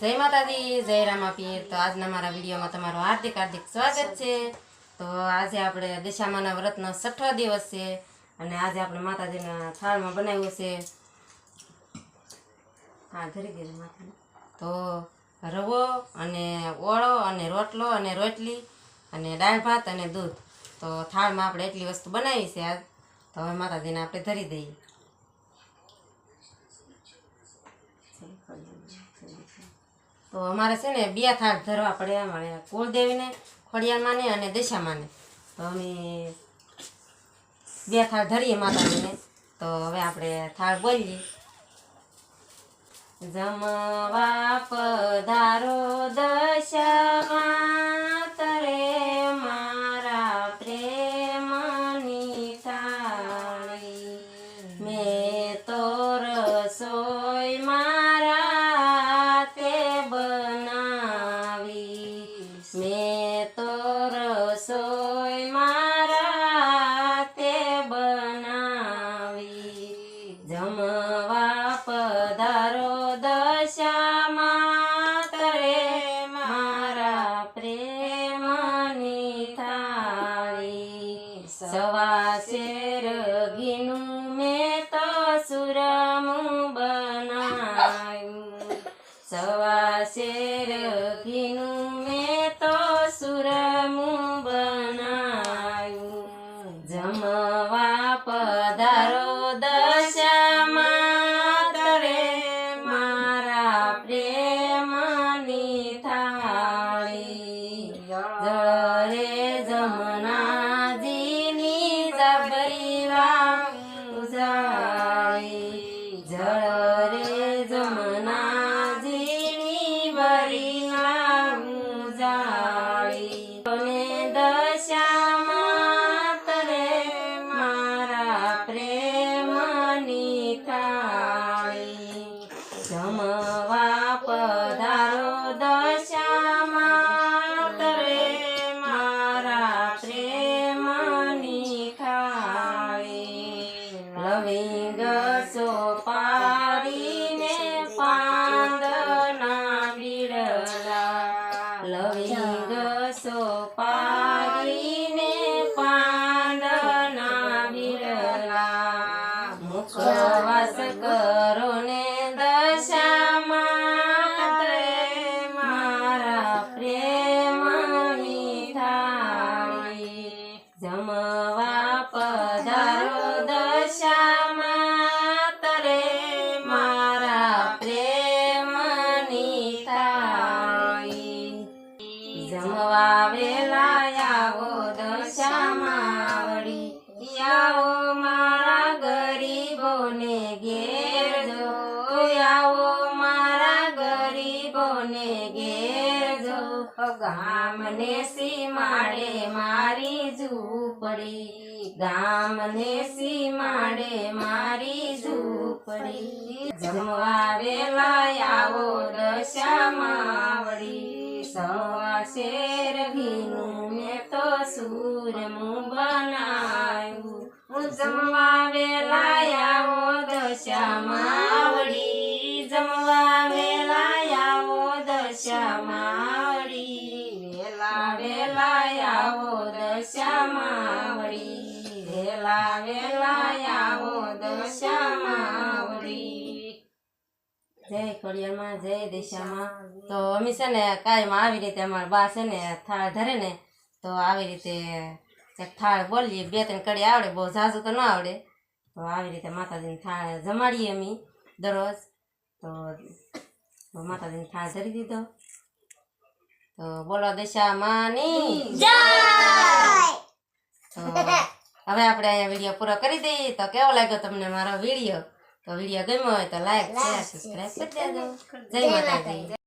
જય માતાજી, જય રામાપીર। તો આજના મારા વિડીયોમાં તમારું હાર્દિક હાર્દિક સ્વાગત છે। તો આજે આપણે દશામાના વ્રતનો 6ઠો દિવસ છે અને આજે આપણે માતાજીના થાળમાં બનાવ્યું છે ધરી દીધું માથાને તો રવો અને ઓળો અને રોટલો અને રોટલી અને દાળ ભાત અને દૂધ। તો થાળમાં આપણે એટલી વસ્તુ બનાવી છે આજ। તો હવે માતાજીને આપણે ધરી દઈએ। તો અમારે છે ને 2 થાળ ધરવા પડે અમારે, કુળદેવીને, ખોડિયારમાંને અને દશામાને। તો અમે 2 થાળ ધરીએ માતાજીને। તો હવે આપણે થાળ બોલીએ। જમવા પધારો દશામાં તરે મારા પ્રેમની થાળી, મેં તો રસોઈ મારા તે બનાવી, મેં તો રસોઈ મારા તે બનાવી। જમવા પધારો દશામાં તરે મારા પ્રેમની થાળી, સવા શેર ઘીનું મેં તો સુરમું બનાવ્યું, સવા શેર ઘીનું મેં તો સુરમું બનાવ્યું। જમવા પધારો દશામાં તરે મારા પ્રેમની થાળી, જળ રે જમનાજીની જબરી ઉજાળી, જળ રે જમનાજીની બરી ઉજાળી। અને દશામાં તરે મારા પ્રેમની થાળી, જમવા પધારો દશામાં તરે મારા પ્રેમની થાળી। લવિંગ સોપારીને પાંદના બીડલા, લવિંગ સોપારીને પાંદના બીડલા, મુખવાસ કરો ને દશામાં તરે મારા પ્રેમની થાળી, જમવા પધારો દશામાં તરે મારા પ્રેમની થાળી। જમવા વેલા આવો દશામાં વળી, આવો મારા ગરીબોને ઘેર જો, આવો મારા ગરીબોને ઘેર જો। ગામને સીમાડે મારી ઝૂંપડી, ગામને સીમાડે મારી ઝૂંપડી। જમવા વેલા આવો દશામાં વળી, સવા શેર ઘીનું મેં તો સુરમું બનાવ્યું। જમવા વેલા આવો દશામાં વળી, જમવા વેલા આવો દશામાં વળી, વેલા વેલા આવો દશામાં વળી, વેલા વેલા આવો દશામાં વળી। જય ખોડિયારમાં, જય દશામાં। તો અમે છે ને કાયમ આવી રીતે અમારા બા છે ને થાળ ધરે ને તો આવી રીતે એક થાળ બોલીએ, 2-3 કડી આવડે, બહુ ઝાઝુ તો ન આવડે। તો આવી રીતે માતાજીની થાળ જમાડીએ અમે દરરોજ। તો માતાજીની થાળ ધરી દીધો। તો બોલો દશામાની જય। તો હવે આપણે અહીંયા વિડીયો પૂરો કરી દઈએ। તો કેવો લાગ્યો તમને મારો વિડીયો? તો વિડીયો ગમ્યો હોય તો લાઈક, શેર, સબસ્ક્રાઈબ કરી દેજો। જય માતાજી।